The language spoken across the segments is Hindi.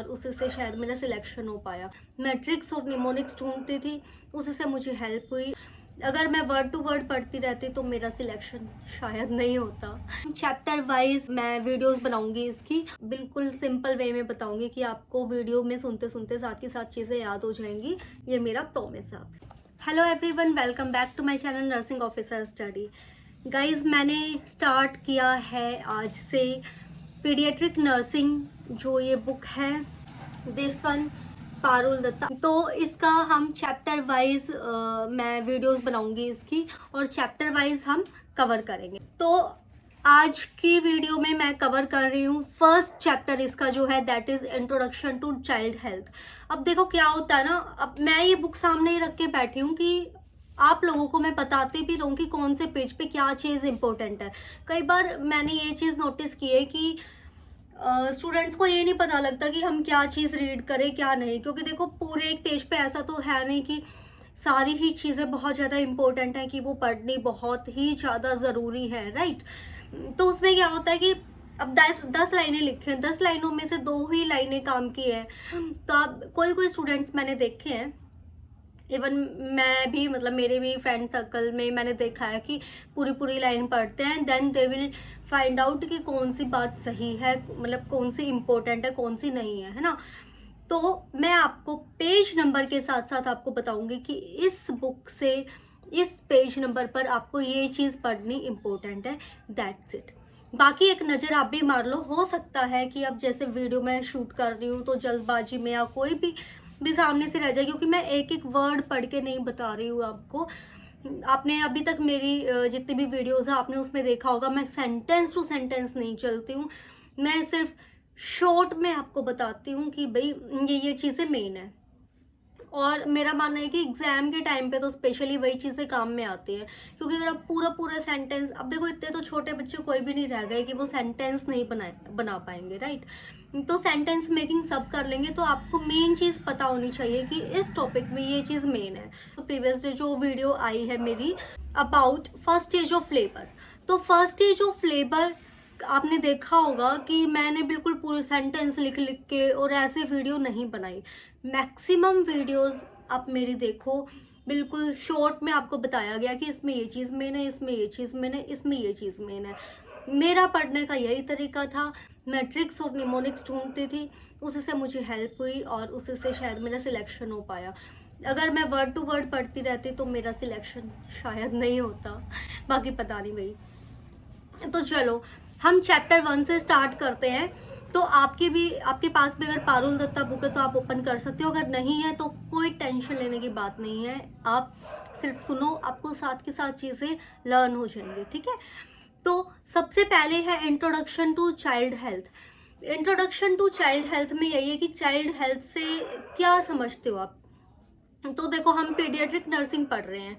और उसी से शायद मेरा सिलेक्शन हो पाया। मैट्रिक्स और निमोनिक्स ढूंढती थी, उसी से मुझे हेल्प हुई। अगर मैं वर्ड टू वर्ड पढ़ती रहती तो मेरा सिलेक्शन शायद नहीं होता। चैप्टर वाइज मैं वीडियोस बनाऊंगी, इसकी बिल्कुल सिंपल वे में बताऊंगी कि आपको वीडियो में सुनते सुनते साथ की साथ चीज़ें याद हो जाएंगी। ये मेरा प्रॉमिस है आपसे। Hello everyone, welcome back to my channel nursing officer study. Guys, मैंने स्टार्ट किया है आज से पीडियाट्रिक नर्सिंग, जो ये बुक है दिस वन पारुल दत्ता। तो इसका हम चैप्टर वाइज मैं वीडियोस बनाऊंगी इसकी, और चैप्टर वाइज हम कवर करेंगे। तो आज की वीडियो में मैं कवर कर रही हूँ फर्स्ट चैप्टर इसका, जो है that is introduction to child health. अब देखो क्या होता है ना, अब मैं ये बुक सामने ही रख के बैठी हूँ कि आप लोगों को मैं बताती भी रहूँ कि कौन से पेज पे क्या चीज़ इंपॉर्टेंट है। कई बार मैंने ये चीज़ नोटिस की है कि स्टूडेंट्स को ये नहीं पता लगता कि हम क्या चीज़ रीड करें क्या नहीं, क्योंकि देखो पूरे एक पेज पे ऐसा तो है नहीं कि सारी ही चीज़ें बहुत ज़्यादा इम्पोर्टेंट है कि वो पढ़नी बहुत ही ज़्यादा ज़रूरी है, राइट। तो उसमें क्या होता है कि अब 10 लाइनें लिखी हैं, 10 लाइनों में से 2 ही लाइनें काम की है। तो अब कोई स्टूडेंट्स मैंने देखे हैं, इवन मैं भी, मतलब मेरे भी फ्रेंड सर्कल में मैंने देखा है कि पूरी पूरी लाइन पढ़ते हैं, then they will find out कि कौन सी बात सही है, मतलब कौन सी इम्पोर्टेंट है कौन सी नहीं है ना। तो मैं आपको पेज नंबर के साथ साथ आपको बताऊंगी कि इस बुक से इस पेज नंबर पर आपको ये चीज़ पढ़नी इम्पोर्टेंट है, दैट्स इट। बाकी एक नज़र आप भी मार लो, हो सकता है कि अब जैसे वीडियो मैं शूट कर रही हूँ तो जल्दबाजी में या कोई भी सामने से रह जाए, क्योंकि मैं एक एक वर्ड पढ़ के नहीं बता रही हूँ आपको। आपने अभी तक मेरी जितनी भी वीडियोस है आपने उसमें देखा होगा, मैं सेंटेंस टू सेंटेंस नहीं चलती हूँ, मैं सिर्फ शॉर्ट में आपको बताती हूँ कि भाई ये चीज़ें मेन है। और मेरा मानना है कि एग्जाम के टाइम पे तो स्पेशली वही चीज़ें काम में आती हैं, क्योंकि अगर आप पूरा सेंटेंस, अब देखो इतने तो छोटे बच्चे कोई भी नहीं रह गए कि वो सेंटेंस नहीं बना पाएंगे, राइट। तो सेंटेंस मेकिंग सब कर लेंगे, तो आपको मेन चीज़ पता होनी चाहिए कि इस टॉपिक में ये चीज़ मेन है। तो प्रीवियस डे जो वीडियो आई है मेरी about first stage of labour, तो फर्स्ट स्टेज ऑफ लेबर आपने देखा होगा कि मैंने बिल्कुल पूरे सेंटेंस लिख लिख के और ऐसे वीडियो नहीं बनाई। मैक्सिमम वीडियोस आप मेरी देखो, बिल्कुल शॉर्ट में आपको बताया गया कि इसमें ये चीज़ मेन है, इसमें ये चीज़ मेन है, इसमें ये चीज़ मेन है। मेरा पढ़ने का यही तरीका था, मैट्रिक्स और निमोनिक्स ढूंढती थी, उसी से मुझे हेल्प हुई और उसी से शायद मेरा सिलेक्शन हो पाया। अगर मैं वर्ड टू वर्ड पढ़ती रहती तो मेरा सिलेक्शन शायद नहीं होता, बाकी पता नहीं भाई। तो चलो हम चैप्टर 1 से स्टार्ट करते हैं। तो आपके पास भी अगर पारुल दत्ता बुक है तो आप ओपन कर सकते हो, अगर नहीं है तो कोई टेंशन लेने की बात नहीं है, आप सिर्फ सुनो, आपको साथ के साथ चीज़ें लर्न हो जाएंगी, ठीक है। तो सबसे पहले है introduction to child health. Introduction to child health में यही है कि चाइल्ड हेल्थ से क्या समझते हो आप। तो देखो हम पीडियाट्रिक नर्सिंग पढ़ रहे हैं,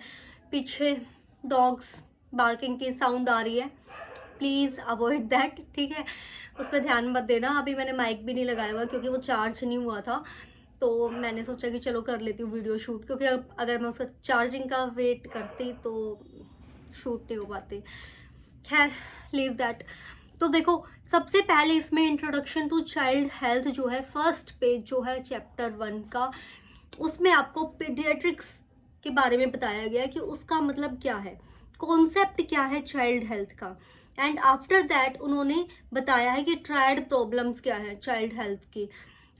पीछे डॉग्स बार्किंग की साउंड आ रही है, प्लीज़ अवॉइड दैट, ठीक है, उस पर ध्यान मत देना। अभी मैंने माइक भी नहीं लगाया हुआ क्योंकि वो चार्ज नहीं हुआ था, तो मैंने सोचा कि चलो कर लेती हूँ वीडियो शूट, क्योंकि अगर मैं उसका चार्जिंग का वेट करती तो शूट नहीं हो पाती। खैर, लीव दैट। तो देखो सबसे पहले इसमें इंट्रोडक्शन टू चाइल्ड हेल्थ जो है, फर्स्ट पेज जो है चैप्टर 1 का, उसमें आपको पीडियाट्रिक्स के बारे में बताया गया है कि उसका मतलब क्या है, कॉन्सेप्ट क्या है चाइल्ड हेल्थ का। एंड आफ्टर दैट उन्होंने बताया है कि ट्रायड प्रॉब्लम्स क्या है चाइल्ड हेल्थ की,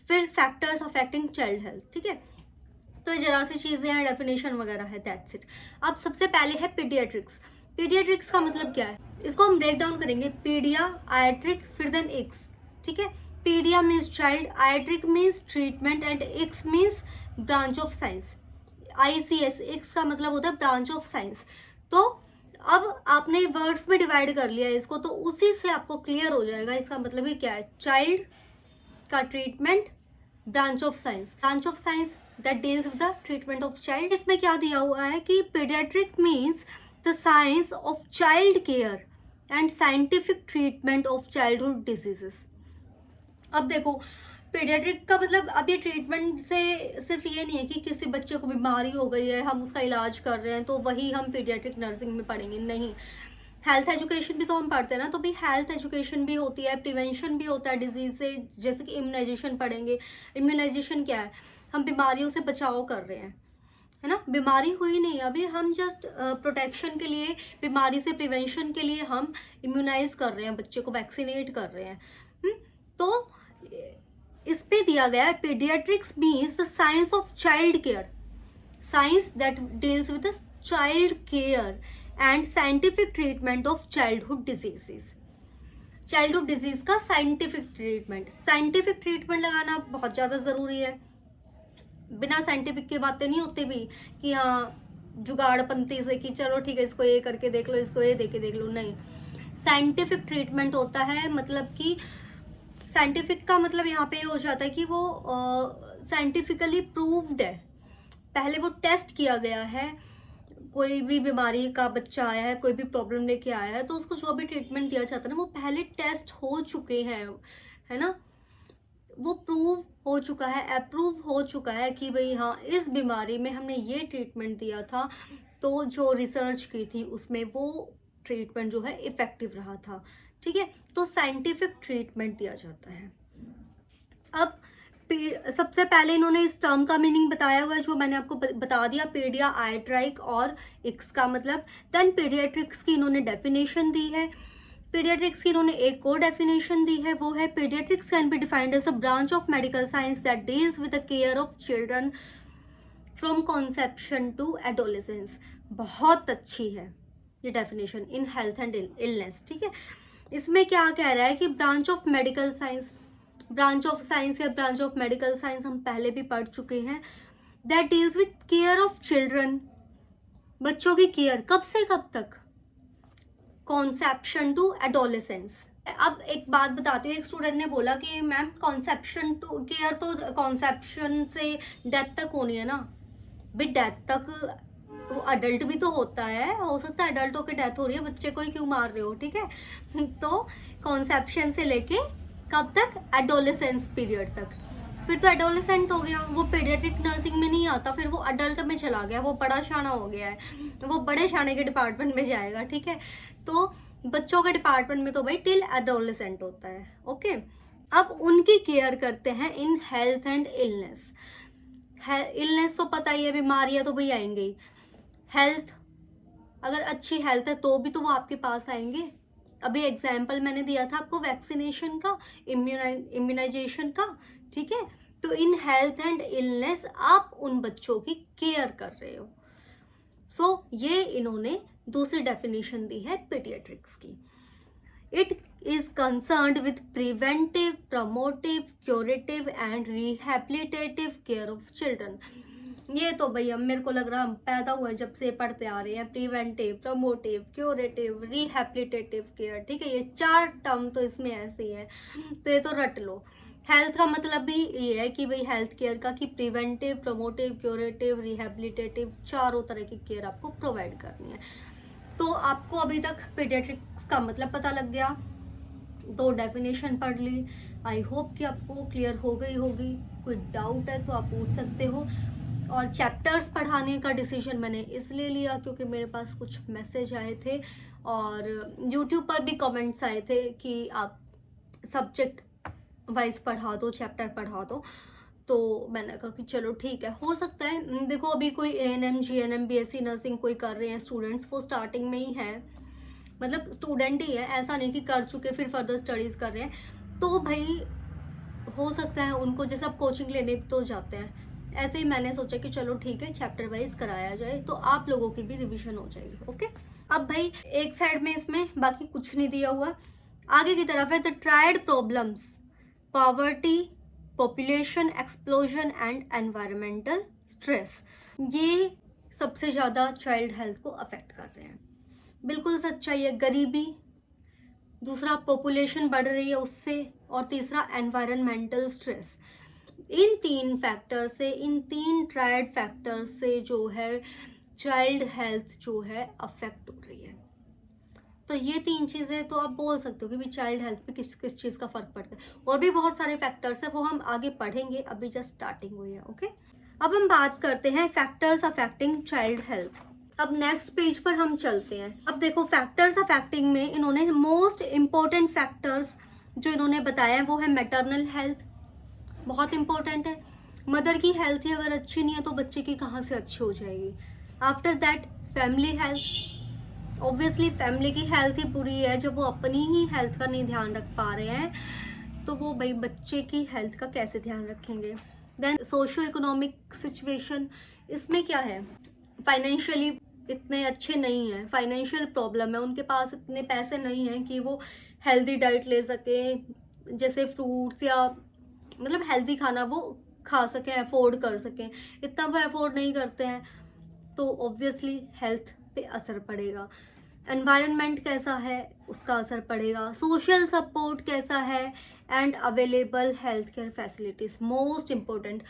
फिर फैक्टर्स अफेक्टिंग चाइल्ड हेल्थ, ठीक है। तो ये जरा सी चीज़ें हैं, डेफिनेशन वगैरह है, दैट्स इट। अब सबसे पहले है पीडियाट्रिक्स। पीडियाट्रिक्स का मतलब क्या है, इसको हम ब्रेक डाउन करेंगे, पीडिया, आयाट्रिक, फिर देन एक्स, ठीक है। Paedia means child, iatric means treatment and x means branch of science. ICS x का मतलब होता है ब्रांच ऑफ साइंस। तो अब आपने वर्ड्स में डिवाइड कर लिया है इसको, तो उसी से आपको क्लियर हो जाएगा इसका मतलब कि क्या है। चाइल्ड का treatment, branch of science that deals with the treatment of child. इसमें क्या दिया हुआ है कि paediatric means the science of child care and scientific treatment of childhood diseases. अब देखो पीडियाट्रिक का मतलब, अब ये ट्रीटमेंट से सिर्फ ये नहीं है कि किसी बच्चे को बीमारी हो गई है हम उसका इलाज कर रहे हैं तो वही हम पीडियाट्रिक नर्सिंग में पढ़ेंगे, नहीं। हेल्थ एजुकेशन भी तो हम पढ़ते हैं ना, तो भी हेल्थ एजुकेशन भी होती है, प्रिवेंशन भी होता है डिजीज से, जैसे कि इम्यूनाइजेशन पढ़ेंगे। इम्यूनाइजेशन क्या है, हम बीमारियों से बचाव कर रहे हैं, है ना। बीमारी हुई नहीं अभी, हम जस्ट प्रोटेक्शन के लिए, बीमारी से प्रिवेंशन के लिए हम इम्यूनाइज कर रहे हैं, बच्चे को वैक्सीनेट कर रहे हैं। तो इस पे दिया गया है, paediatrics means the science of child care, science that deals with the child care and scientific treatment of childhood diseases. Childhood disease का साइंटिफिक ट्रीटमेंट, साइंटिफिक ट्रीटमेंट लगाना बहुत ज़्यादा ज़रूरी है। बिना साइंटिफिक की बातें नहीं होती भी कि हाँ जुगाड़पंती से कि चलो ठीक है इसको ये करके देख लो, इसको ये देके देख लो, नहीं। साइंटिफिक ट्रीटमेंट होता है, मतलब कि साइंटिफिक का मतलब यहाँ पे हो जाता है कि वो साइंटिफिकली प्रूव्ड है, पहले वो टेस्ट किया गया है। कोई भी बीमारी का बच्चा आया है, कोई भी प्रॉब्लम लेके आया है, तो उसको जो भी ट्रीटमेंट दिया जाता है ना, वो पहले टेस्ट हो चुके हैं, है ना। वो प्रूव हो चुका है, अप्रूव हो चुका है कि भाई हाँ इस बीमारी में हमने ये ट्रीटमेंट दिया था, तो जो रिसर्च की थी उसमें वो ट्रीटमेंट जो है इफेक्टिव रहा था, ठीक है। तो साइंटिफिक ट्रीटमेंट दिया जाता है। अब सबसे पहले इन्होंने इस टर्म का मीनिंग बताया हुआ है, जो मैंने आपको बता दिया, पीडिया आइट्राइक और इक्स का मतलब। देन पीडियाट्रिक्स की इन्होंने डेफिनेशन दी है। पीडियाट्रिक्स की इन्होंने एक और डेफिनेशन दी है, वो है paediatrics can be defined as a branch of medical science that deals with the care of children from conception to adolescence. बहुत अच्छी है ये definition in health and illness, ठीक है। इसमें क्या कह रहा है कि branch of medical science, branch of science या ब्रांच ऑफ मेडिकल साइंस हम पहले भी पढ़ चुके हैं, that deals with care of children, बच्चों की केयर, कब से कब तक, कॉन्सेप्शन टू एडोलेसेंस। अब एक बात बताती हूँ, एक स्टूडेंट ने बोला कि मैम कॉन्सेप्शन टू केयर तो कॉन्सेप्शन से डेथ तक होनी है ना, भी डेथ तक वो अडल्ट भी तो होता है, हो सकता है अडल्ट होकर डेथ हो रही है, बच्चे को ही क्यों मार रहे हो, ठीक है। तो कॉन्सेप्शन से लेके कब तक, एडोलेसेंस पीरियड तक, फिर तो एडोलेसेंट हो गया, वो पीडियाट्रिक नर्सिंग में नहीं आता, फिर वो अडल्ट में चला गया, वो बड़ा शाना हो गया है, वो बड़े शाने के डिपार्टमेंट में जाएगा, ठीक है। तो बच्चों के डिपार्टमेंट में तो भाई टिल एडोलेसेंट होता है, ओके। अब उनकी केयर करते हैं इन हेल्थ एंड इलनेस। इलनेस तो पता ही है, बीमारियां तो भाई आएंगे ही। हेल्थ, अगर अच्छी हेल्थ है तो भी तो वो आपके पास आएंगे। अभी एग्जाम्पल मैंने दिया था आपको वैक्सीनेशन का, इम्यूनाइजेशन का, ठीक है। तो इन हेल्थ एंड इलनेस आप उन बच्चों की केयर कर रहे हो। सो ये इन्होंने दूसरी डेफिनेशन दी है पीडियाट्रिक्स की। It is concerned with preventive, promotive, curative and rehabilitative care of children. ये तो भैया मेरे को लग रहा हम पैदा हुए जब से पढ़ते आ रहे हैं, preventive, promotive, curative, rehabilitative care, ठीक है। ये 4 टर्म तो इसमें ऐसे ही है, तो ये तो रट लो। हेल्थ का मतलब भी ये है कि भाई हेल्थ केयर का, कि प्रिवेंटिव, प्रमोटिव, क्यूरेटिव, रिहैबिलिटेटिव, चारों तरह की केयर आपको प्रोवाइड करनी है। तो आपको अभी तक पीडियाट्रिक्स का मतलब पता लग गया, 2 डेफिनेशन पढ़ ली। आई होप कि आपको क्लियर हो गई होगी। कोई डाउट है तो आप पूछ सकते हो। और चैप्टर्स पढ़ाने का डिसीजन मैंने इसलिए लिया क्योंकि मेरे पास कुछ मैसेज आए थे और यूट्यूब पर भी कमेंट्स आए थे कि आप सब्जेक्ट वाइज पढ़ा दो, चैप्टर पढ़ा दो। तो मैंने कहा कि चलो ठीक है, हो सकता है। देखो अभी कोई ANM, GNM, BSc नर्सिंग कोई कर रहे हैं स्टूडेंट्स, वो स्टार्टिंग में ही है, मतलब स्टूडेंट ही है, ऐसा नहीं कि कर चुके फिर फर्दर स्टडीज़ कर रहे हैं। तो भाई हो सकता है उनको, जैसे आप कोचिंग लेने तो जाते हैं, ऐसे ही मैंने सोचा कि चलो ठीक है चैप्टर वाइज कराया जाए, तो आप लोगों की भी रिविजन हो जाएगी, ओके। अब भाई एक साइड में इसमें बाकी कुछ नहीं दिया हुआ, आगे की तरफ है the triad problems, poverty, population explosion and environmental stress. ये सबसे ज़्यादा चाइल्ड हेल्थ को अफेक्ट कर रहे हैं, बिल्कुल सच्चाई है। गरीबी, दूसरा पॉपुलेशन बढ़ रही है उससे, और तीसरा एनवायरमेंटल स्ट्रेस। इन 3 फैक्टर से, इन 3 ट्रायड फैक्टर से जो है चाइल्ड हेल्थ जो है अफेक्ट हो रही है। तो ये 3 चीज़ें तो आप बोल सकते हो कि भी चाइल्ड हेल्थ पे किस किस चीज़ का फ़र्क पड़ता है। और भी बहुत सारे फैक्टर्स है, वो हम आगे पढ़ेंगे, अभी जस्ट स्टार्टिंग हुई है, ओके। अब हम बात करते हैं फैक्टर्स अफेक्टिंग चाइल्ड हेल्थ। अब नेक्स्ट पेज पर हम चलते हैं। अब देखो फैक्टर्स अफेक्टिंग में इन्होंने मोस्ट इम्पोर्टेंट फैक्टर्स जो इन्होंने बताया है वो है मैटरनल हेल्थ, बहुत इंपॉर्टेंट है। मदर की हेल्थ ही अगर अच्छी नहीं है तो बच्चे की कहाँ से अच्छी हो जाएगी। After that family health, obviously family की हेल्थ ही बुरी है, जब वो अपनी ही हेल्थ का नहीं ध्यान रख पा रहे हैं तो वो भाई बच्चे की हेल्थ का कैसे ध्यान रखेंगे। देन सोशो इकोनॉमिक सिचुएशन, इसमें क्या है, फाइनेंशियली इतने अच्छे नहीं हैं, फाइनेंशियल प्रॉब्लम है, उनके पास इतने पैसे नहीं हैं कि वो हेल्दी डाइट ले सकें, जैसे फ्रूट्स या मतलब हेल्दी खाना वो खा सकें, अफोर्ड कर सकें, इतना वो अफोर्ड नहीं करते हैं, तो ऑब्वियसली हेल्थ पे असर पड़ेगा। एनवायरनमेंट कैसा है उसका असर पड़ेगा, सोशल सपोर्ट कैसा है, and available health care facilities most important.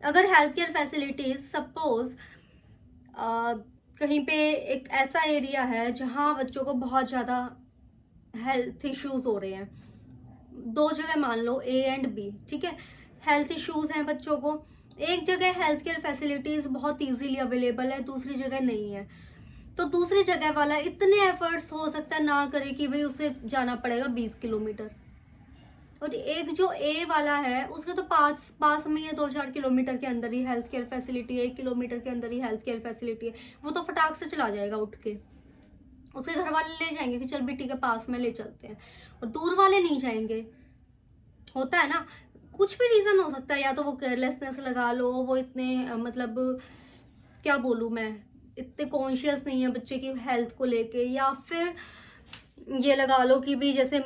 अगर हेल्थ केयर फैसिलिटीज़ सपोज कहीं पे एक ऐसा एरिया है जहाँ बच्चों को बहुत ज़्यादा हेल्थ इश्यूज हो रहे हैं, दो जगह मान लो ए एंड बी, ठीक है, हेल्थ इश्यूज हैं बच्चों को, एक जगह हेल्थ केयर फैसिलिटीज़ बहुत इजीली अवेलेबल है, दूसरी जगह नहीं है, तो दूसरी जगह वाला इतने एफर्ट्स हो सकता है ना करे कि भाई उसे जाना पड़ेगा 20 किलोमीटर, और एक जो ए वाला है उसके तो पास पास में ही 2-4 किलोमीटर के अंदर ही हेल्थ केयर फैसिलिटी है, 1 किलोमीटर के अंदर ही हेल्थ केयर फैसिलिटी है, वो तो फटाक से चला जाएगा उठ के, उसके घर वाले ले जाएंगे कि चल बेटी के पास में ले चलते हैं, और दूर वाले नहीं जाएंगे। होता है ना, कुछ भी रीज़न हो सकता है, या तो वो केयरलेसनेस लगा लो, वो इतने मतलब क्या बोलूँ मैं, इतने कॉन्शियस नहीं है बच्चे की हेल्थ को लेके, या फिर ये लगा लो कि भी जैसे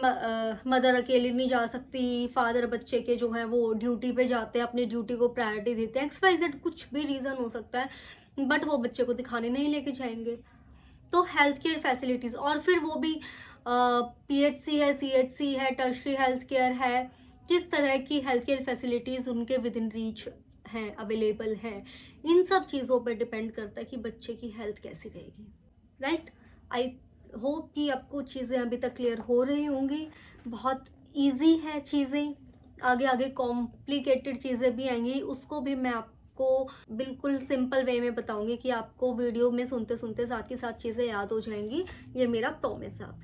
मदर अकेली नहीं जा सकती, फादर बच्चे के जो है वो ड्यूटी पे जाते हैं, अपनी ड्यूटी को प्रायोरिटी देते हैं, XYZ कुछ भी रीज़न हो सकता है, बट वो बच्चे को दिखाने नहीं लेके जाएंगे। तो हेल्थ केयर फैसिलिटीज़, और फिर वो भी PHC है, CHC है, टर्शरी हेल्थ केयर है, किस तरह की हेल्थ केयर फैसिलिटीज़ उनके विद इन रीच हैं, अवेलेबल हैं, इन सब चीज़ों पर डिपेंड करता है कि बच्चे की हेल्थ कैसी रहेगी, राइट। आई होप कि आपको चीज़ें अभी तक क्लियर हो रही होंगी, बहुत इजी है चीज़ें, आगे आगे कॉम्प्लिकेटेड चीज़ें भी आएंगी, उसको भी मैं आपको बिल्कुल सिंपल वे में बताऊंगी कि आपको वीडियो में सुनते सुनते साथ ही साथ चीज़ें याद हो जाएंगी, ये मेरा प्रॉमिस है आपसे।